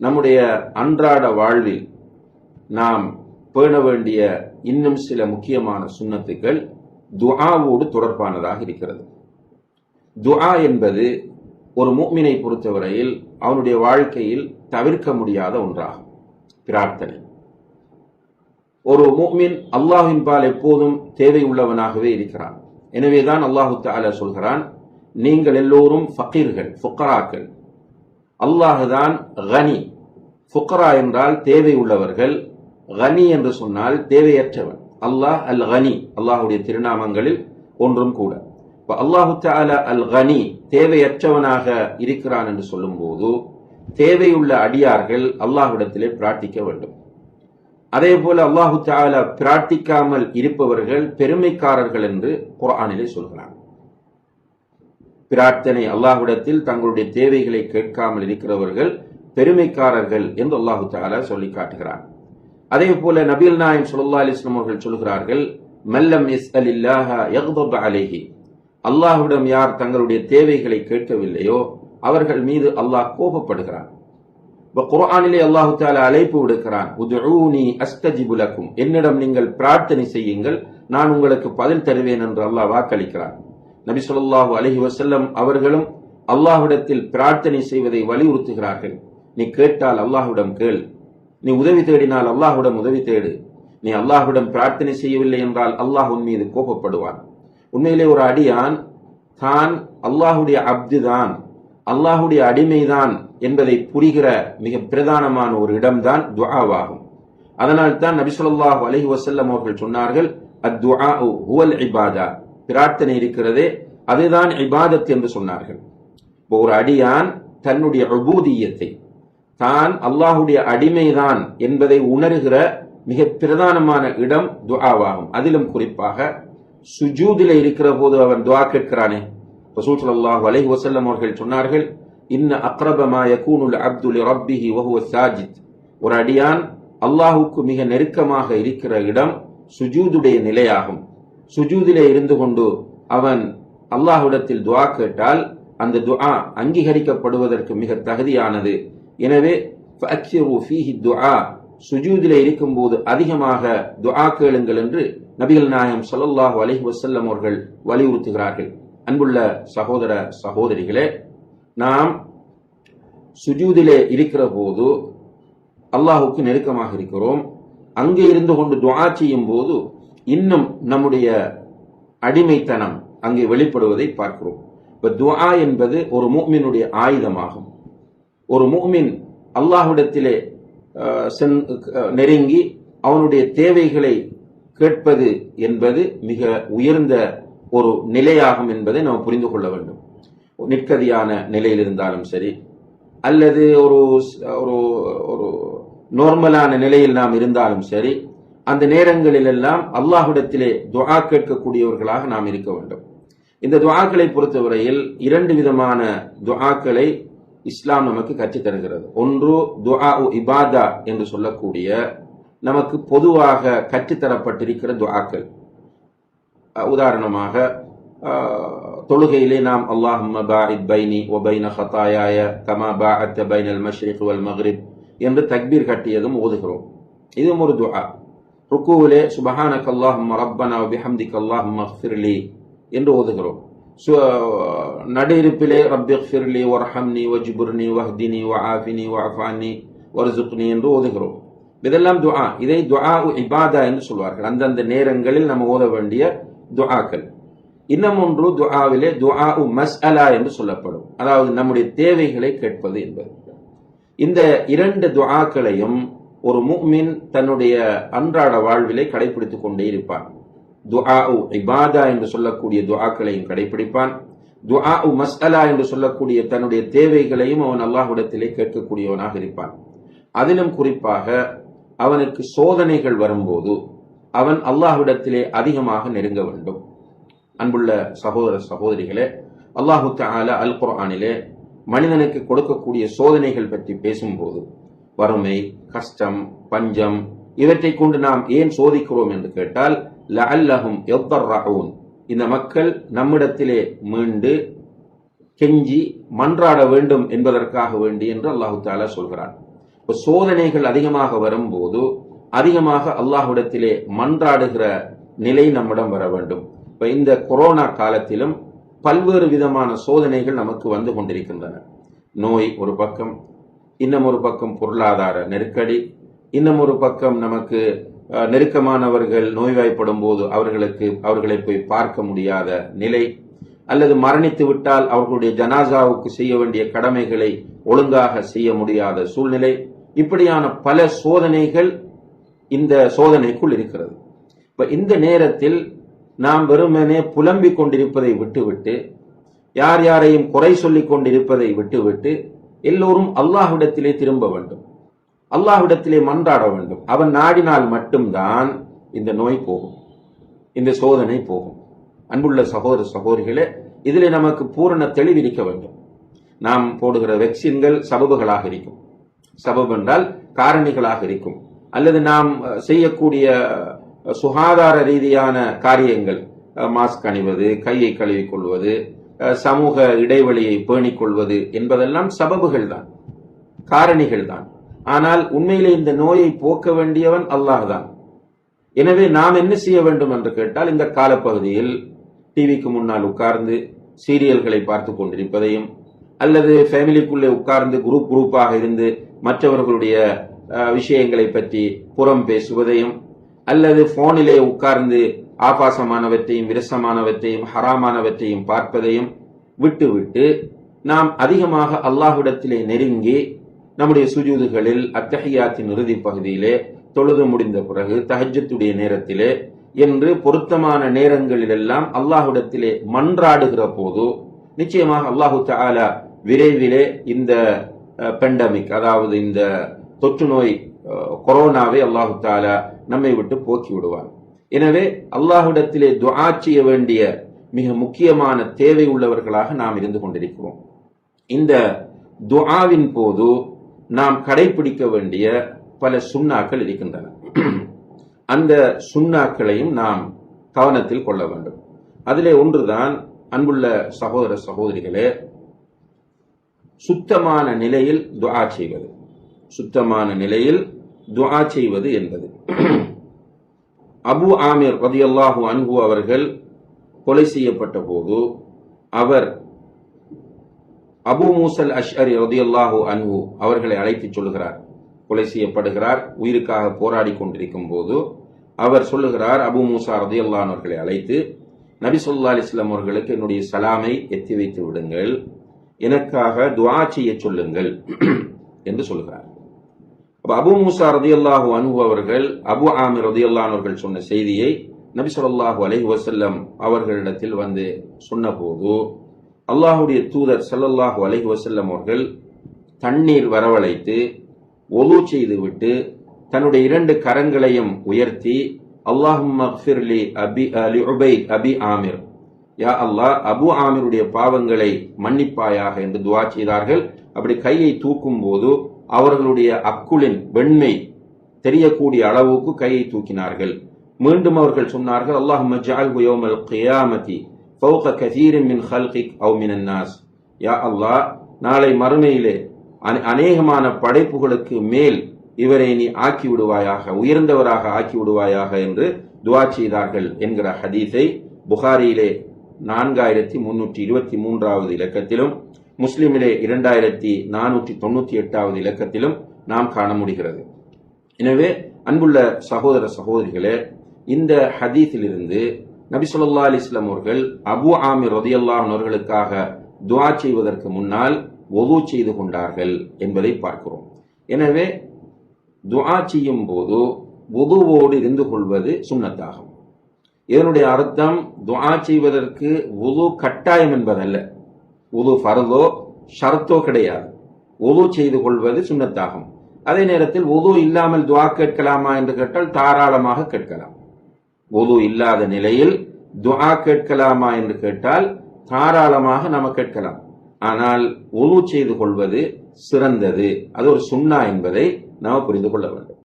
நம்முடைய அன்றாட வாழ்வில் நாம் பேண வேண்டிய இன்னும் சில முக்கியமான சுன்னத்துக்கள் துஆவோடு தொடர்பானதாக இருக்கிறது. துஆ என்பது ஒரு முஃமினை பொறுத்தவரையில் அவனுடைய வாழ்க்கையில் தவிர்க்க முடியாத ஒன்றாகும். பிரார்த்தனை. ஒரு முஃமின் அல்லாஹ்வின் பால் எப்போதும் தேவை உள்ளவனாகவே இருக்கிறான். எனவேதான் அல்லாஹு தஆலா சொல்கிறான், நீங்கள் எல்லோரும் ஃபகீர்கள், ஃபுக்கராக்கள். அல்லாஹுதான் கனி. ஃபுக்கரா என்றால் தேவை உள்ளவர்கள், கனி என்று சொன்னால் தேவையற்றவன். அல்லாஹ் அல் கனி, அல்லாஹுடைய திருநாமங்களில் ஒன்றும் கூட. அல்லாஹு தஆலா அல் கனி, தேவையற்றவனாக இருக்கிறான் என்று சொல்லும் போது தேவையுள்ள அடியார்கள் அல்லாஹ்விடத்திலே பிரார்த்திக்க வேண்டும். அதே போல அல்லாஹு தஆலா பிரார்த்திக்காமல் இருப்பவர்கள் பெருமைக்காரர்கள் என்று குர்ஆனிலே சொல்கிறான். பிரார்த்தனை அல்லாஹ்விடத்தில் தங்களுடைய தேவைகளை கேட்காமல் இருக்கிறவர்கள் பெருமைக்காரர்கள் என்று அல்லாஹு தஆலா சொல்லி காட்டுகிறார். அதே போல நபிகள் நாயகம் ஸல்லல்லாஹு அலைஹி வஸல்லம் அவர்கள் சொல்கிறார்கள், மல்லம் யஸ்அலில்லாஹ யக்தப் அலைஹி. அல்லாஹ்விடம் யார் தங்களுடைய தேவைகளை கேட்கவில்லையோ அவர்கள் மீது அல்லாஹ் கோபப்படுகிறான். குர்ஆனிலே அல்லாஹு தஆலா அழைப்பு விடுக்கிறான், உதுஊனி அஸ்தஜிபு லக்கும். என்னிடம் நீங்கள் பிரார்த்தனை செய்யுங்கள், நான் உங்களுக்கு பதில் தருவேன் என்று அல்லாஹ் வாக்களிக்கிறான். நபி ஸல்லல்லாஹு அலைஹி வஸல்லம் அவர்களும் அல்லாஹ்விடத்தில் பிரார்த்தனை செய்வதை வலியுறுத்துகிறார்கள். நீ கேட்டால் அல்லாஹ்விடம் கேள், நீ உதவி தேடினால் அல்லாஹ்விடம் உதவி தேடு. நீ அல்லாஹ்விடம் பிரார்த்தனை செய்யவில்லை என்றால் அல்லாஹ் உன் மீது கோபப்படுவான். உண்மையிலே ஒரு அடியான் தான் அல்லாஹுடைய அப்துதான், அல்லாஹுடைய அடிமைதான் என்பதை புரிகிற மிக பிரதானமான ஒரு இடம்தான் துஆவாகும். அதனால் தான் நபி ஸல்லல்லாஹு அலைஹி வஸல்லம் அவர்கள் சொன்னார்கள், அத்துஆஉ ஹுவல் இபாதா. பிரார்த்தனை இருக்கிறதே அதுதான் இபாதத் என்று சொன்னார்கள். ஒரு அடியான் தன்னுடைய உபூதியத்தை, தான் அல்லாஹுடைய அடிமைதான் என்பதை உணர்கிற மிக பிரதானமான இடம் துஆவாகும். அதிலும் குறிப்பாக சுஜூதிலே இருக்கிற போது அவன் துஆ கேட்கிறானே, ரசூல் ஸல்லல்லாஹு அலைஹி வஸல்லம் அவர்கள் சொன்னார்கள், இன்ன அக்ரப மா யகூனுல் அப்து லிரப்பிஹி வஹுவ சாஜித். ஒரு அடியான் அல்லாஹுக்கு மிக நெருக்கமாக இருக்கிற இடம் சுஜூதுடைய நிலையாகும். சுஜூதிலே இருந்து கொண்டு அவன் அல்லாஹ்விடத்தில் துஆ கேட்டால் அந்த துஆ அங்கீகரிக்கப்படுவதற்கு மிக தகுதியானது. எனவே ஃபஅக்ஸிரு ஃபீஹி துஆ, சுஜூதிலே இருக்கும்போது அதிகமாக துஆ கேளுங்கள் என்று நபிகள் நாயகம் ஸல்லல்லாஹு அலைஹி வஸல்லம் அவர்கள் வலியுறுத்துகிறார்கள். அன்புள்ள சகோதர சகோதரிகளே, நாம் சுஜூதிலே இருக்கிற போது அல்லாஹுக்கு நெருக்கமாக இருக்கிறோம். அங்கே இருந்து கொண்டு துஆ செய்யும் போது இன்னும் நம்முடைய அடிமைத்தனம் அங்கே வெளிப்படுவதை பார்க்கிறோம். இப்ப துஆ என்பது ஒரு முஃமினுடைய ஆயுதமாகும். ஒரு முஃமின் அல்லாஹ்விடத்திலே நெருங்கி அவனுடைய தேவைகளை கேட்பது என்பது மிக உயர்ந்த ஒரு நிலையாகும் என்பதை நாம் புரிந்து கொள்ள வேண்டும். நிற்கதியான நிலையில் இருந்தாலும் சரி, அல்லது ஒரு ஒரு நார்மலான நிலையில் நாம் இருந்தாலும் சரி, அந்த நேரங்களில் எல்லாம் அல்லாஹ்விடத்திலே துஆ கேட்கக்கூடியவர்களாக நாம் இருக்க வேண்டும். இந்த துஆக்களை பொறுத்தவரையில் இரண்டு விதமான துஆக்களை இஸ்லாம் நமக்கு கற்றுத் தருகிறது. ஒன்று துஆ இபாதா என்று சொல்லக்கூடிய நமக்கு பொதுவாக கற்றுத்தரப்பட்டிருக்கிற துஆக்கள். உதாரணமாக தொழுகையிலே நாம் அல்லாஹும்ம பாஇத் பைனி வ பைன ஹதாயாய கமா பாஅத்த பைனல் மஷ்ரிக் வல் மக்ரிப் என்று தக்பீர் கட்டியதும் ஓதுகிறோம். இதுவும் ஒரு துஆ. ருக்கூவிலே சுப்ஹானக அல்லாஹும்ம ரப்பனா வ பிஹம்திக அல்லாஹும்ம இக்ஃபிர்லி என்று ஓதுகிறோம். நடுஇருப்பிலே ரப்பி இக்ஃபிர்லி வர்ஹம்னி வஜ்புர்னி வஹ்தினி வஆஃபினி வஅஃபானி வர்சுக்னி என்று ஓதுகிறோம். இதெல்லாம் துஆ. இதை துஆ இபாதா என்று சொல்வார்கள். அந்தந்த நேரங்களில் நம்ம ஓத வேண்டிய துஆக்கள். இன்னும் ஒன்று துஆவிலே துஆ மஸ்அலா என்று சொல்லப்படும், அதாவது நம்முடைய தேவைகளை கேட்பது என்பது. இந்த இரண்டு துஆக்களையும் ஒரு முஃமின் தன்னுடைய அன்றாட வாழ்விலே கடைபிடித்துக் கொண்டே இருப்பான். துஆ இபாதா என்று சொல்லக்கூடிய துஆக்களையும் கடைபிடிப்பான். துஆ மஸ்அலா என்று சொல்லக்கூடிய தன்னுடைய தேவைகளையும் அவன் அல்லாஹ்விடத்திலே கேட்கக்கூடியவனாக இருப்பான். அதிலும் குறிப்பாக அவனுக்கு சோதனைகள் வரும்போது அவன் அல்லாஹ்விடத்திலே அதிகமாக நெருங்க வேண்டும். அன்புள்ள சகோதர சகோதரிகளே, அல்லாஹு தஆலா அல் குர்ஆனிலே மனிதனுக்கு கொடுக்கக்கூடிய சோதனைகள் பற்றி பேசும்போது வறுமை, கஷ்டம், பஞ்சம் இவற்றை கொண்டு நாம் ஏன் சோதிக்கிறோம் என்று கேட்டால், லஅல்லஹும் யத்தர்ரஊன், இந்த மக்கள் நம்மிடத்திலே மீண்டு கெஞ்சி மன்றாட வேண்டும் என்பதற்காக வேண்டி என்று அல்லாஹு தஆலா சொல்கிறார். சோதனைகள் அதிகமாக வரும்போது அதிகமாக அல்லாஹ்விடத்திலே மன்றாடுகிற நிலை நம்மிடம் வர வேண்டும். இப்ப இந்த கொரோனா காலத்திலும் பல்வேறு விதமான சோதனைகள் நமக்கு வந்து கொண்டிருக்கின்றன. நோய் ஒரு பக்கம், இன்னும் ஒரு பக்கம் பொருளாதார நெருக்கடி, இன்னும் ஒரு பக்கம் நமக்கு நெருக்கமானவர்கள் நோய்வாய்ப்படும் போது அவர்களை போய் பார்க்க முடியாத நிலை, அல்லது மரணித்து விட்டால் அவர்களுடைய ஜனாசாவுக்கு செய்ய வேண்டிய கடமைகளை ஒழுங்காக செய்ய முடியாத சூழ்நிலை, இப்படியான பல சோதனைகள் இந்த சோதனைக்குள் இருக்கிறது. இப்ப இந்த நேரத்தில் நாம் வெறுமனே புலம்பிக் கொண்டிருப்பதை விட்டுவிட்டு, யார் யாரையும் குறை சொல்லிக் கொண்டிருப்பதை விட்டுவிட்டு எல்லோரும் அல்லாஹ்விடத்திலே திரும்ப வேண்டும், அல்லாஹ்விடத்திலே மன்றாட வேண்டும். அவன் நாடினால் மட்டும்தான் இந்த நோய் போகும், இந்த சோதனை போகும். அன்புள்ள சகோதர சகோதரிகளே, இதிலே நமக்கு பூரண தெளிவிருக்க வேண்டும். நாம் போடுகிற வேக்சின்கள் சபபுகளாக இருக்கும், சபப் என்றால் காரணிகளாக இருக்கும், அல்லது நாம் செய்யக்கூடிய சுகாதார ரீதியான காரியங்கள், மாஸ்க் அணிவது, கையை கழுவிக் கொள்வது, சமூக இடைவெளியை பேணிக் கொள்வது என்பதெல்லாம் சபபுகள் தான், காரணிகள் தான். ஆனால் உண்மையிலே இந்த நோயை போக்க வேண்டியவன் அல்லாஹ் தான். எனவே நாம் என்ன செய்ய வேண்டும் என்று கேட்டால், இந்த காலப்பகுதியில் டிவிக்கு முன்னால் உட்கார்ந்து சீரியல்களை பார்த்து கொண்டிருப்பதையும், அல்லது ஃபேமிலிக்குள்ளே உட்கார்ந்து குரூப்பாக இருந்து மற்றவர்களுடைய விஷயங்களை பற்றி புறம் பேசுவதையும், அல்லது போனிலே உட்கார்ந்து ஆபாசமானவற்றையும் விரசமானவற்றையும் ஹராமானவற்றையும் பார்ப்பதையும் விட்டுவிட்டு நாம் அதிகமாக அல்லாஹ்விடத்திலே நெருங்கி நம்முடைய சுஜூதுகளில் அத்தஹியாத்தின் இறுதி பகுதியிலே தொழுது முடிந்த பிறகு தஹஜ்ஜுடைய நேரத்திலே என்று பொருத்தமான நேரங்களிலெல்லாம் அல்லாஹ்விடத்திலே மன்றாடுகிற போது நிச்சயமாக அல்லாஹு தஆலா விரைவிலே இந்த பெண்டமிக், அதாவது இந்த தொற்று நோய் கொரோனாவை அல்லாஹு தஆலா நம்மை விட்டு போக்கி விடுவார். எனவே அல்லாஹ்விடத்திலே துஆ செய்ய வேண்டிய மிக முக்கியமான தேவை உள்ளவர்களாக நாம் இருந்து கொண்டிருக்கிறோம். இந்த துஆவின் போது நாம் கடைபிடிக்க வேண்டிய பல சுன்னாக்கள் இருக்கின்றன. அந்த சுன்னாக்களையும் நாம் கவனத்தில் கொள்ள வேண்டும். அதிலே ஒன்றுதான், அன்புள்ள சகோதர சகோதரிகளே, சுத்தமான நிலையில் துஆ செய்வது. சுத்தமான நிலையில் துஆ செய்வது என்பது, அபு ஆமிர் ரலியல்லாஹு அன்ஹு அவர்கள் கொலை செய்யப்பட்ட போது அவர் அபு மூசல் அஷ்அரி ரலியல்லாஹு அன்ஹு அவர்களை அழைத்து சொல்லுகிறார். கொலை செய்யப்படுகிறார், உயிருக்காக போராடி கொண்டிருக்கும் போது அவர் சொல்லுகிறார், அபு மூசா ரலியல்லாஹு அன்ஹு அவர்களை அழைத்து, நபி ஸல்லல்லாஹு அலைஹி வஸல்லம் அவர்களுக்கு என்னுடைய சலாமை எத்தி வைத்து விடுங்கள், எனக்காக துஆ செய்ய சொல்லுங்கள் என்று சொல்லுகிறார். அபு மூசா ரலியல்லாஹு அன்ஹு அவர்கள் அபு ஆமிர் ரலியல்லாஹு அன்ஹு அவர்கள் சொன்ன செய்தியை நபி ஸல்லல்லாஹு அலைஹி வஸல்லம் அவர்களிடத்தில் வந்து சொன்னபோது அல்லாஹ்வுடைய தூதர் ஸல்லல்லாஹு அலைஹி வஸல்லம் அவர்கள் தண்ணீர் வரவழைத்து ஒது செய்துவிட்டு தன்னுடைய இரண்டு கரங்களையும் உயர்த்தி, அல்லாஹும்ம ஃபிர்லி அபி ஆமிர், யா அல்லாஹ் அபு ஆமிருடைய பாவங்களை மன்னிப்பாயாக என்று துஆ செய்தார்கள். அப்படி கையை தூக்கும் போது அவர்களுடைய அக்குளின் வெண்மை தெரியக்கூடிய அளவுக்கு கையை தூக்கினார்கள். மீண்டும் அவர்கள் சொன்னார்கள், அல்லாஹும்ம ஜஅல்ஹு யௌமல் கியாமத்தி ஃபௌக கஸீரின் மின் ஹல்கிக் அவ் மினன் நாஸ், யா அல்லாஹ் நாளை மறுமையிலே அநேகமான படைப்புகளுக்கு மேல் இவரை நீ ஆக்கி விடுவாயாக, உயர்ந்தவராக ஆக்கி விடுவாயாக என்று துஆ செய்தார்கள் என்கிற ஹதீஸை புகாரியிலே 4323வது இலக்கத்திலும் முஸ்லிமிலே 2498வது இலக்கத்திலும் நாம் காண முடிகிறது. எனவே அன்புள்ள சகோதர சகோதரிகளே, இந்த ஹதீஸிலிருந்து நபி ஸல்லல்லாஹு அலைஹி வஸல்லம் அவர்கள் அபு ஆமிர் ரலியல்லாஹு அன்ஹு அவர்களுக்காக துஆ செய்வதற்கு முன்னால் வுது செய்து கொண்டார்கள் என்பதை பார்க்கிறோம். எனவே துஆ செய்யும் போது வுதுவோடு இருந்து கொள்வது சுன்னத்தாகும். இதனுடைய அர்த்தம் துஆ செய்வதற்கு வுது கட்டாயம் என்பதல்ல, வுது ஃபர்தோ ஷர்த்தோ கிடையாது. வுது செய்து கொள்வது சுன்னத்தாகும். அதே நேரத்தில் வுது இல்லாமல் துஆ கேட்கலாமா என்று கேட்டால் தாராளமாக கேட்கலாம். வுது இல்லாத நிலையில் துஆ கேட்கலாமா என்று கேட்டால் தாராளமாக நாம் கேட்கலாம். ஆனால் வுது செய்து கொள்வது சிறந்தது, அது ஒரு சுன்னா என்பதை நாம் புரிந்து கொள்ள வேண்டும்.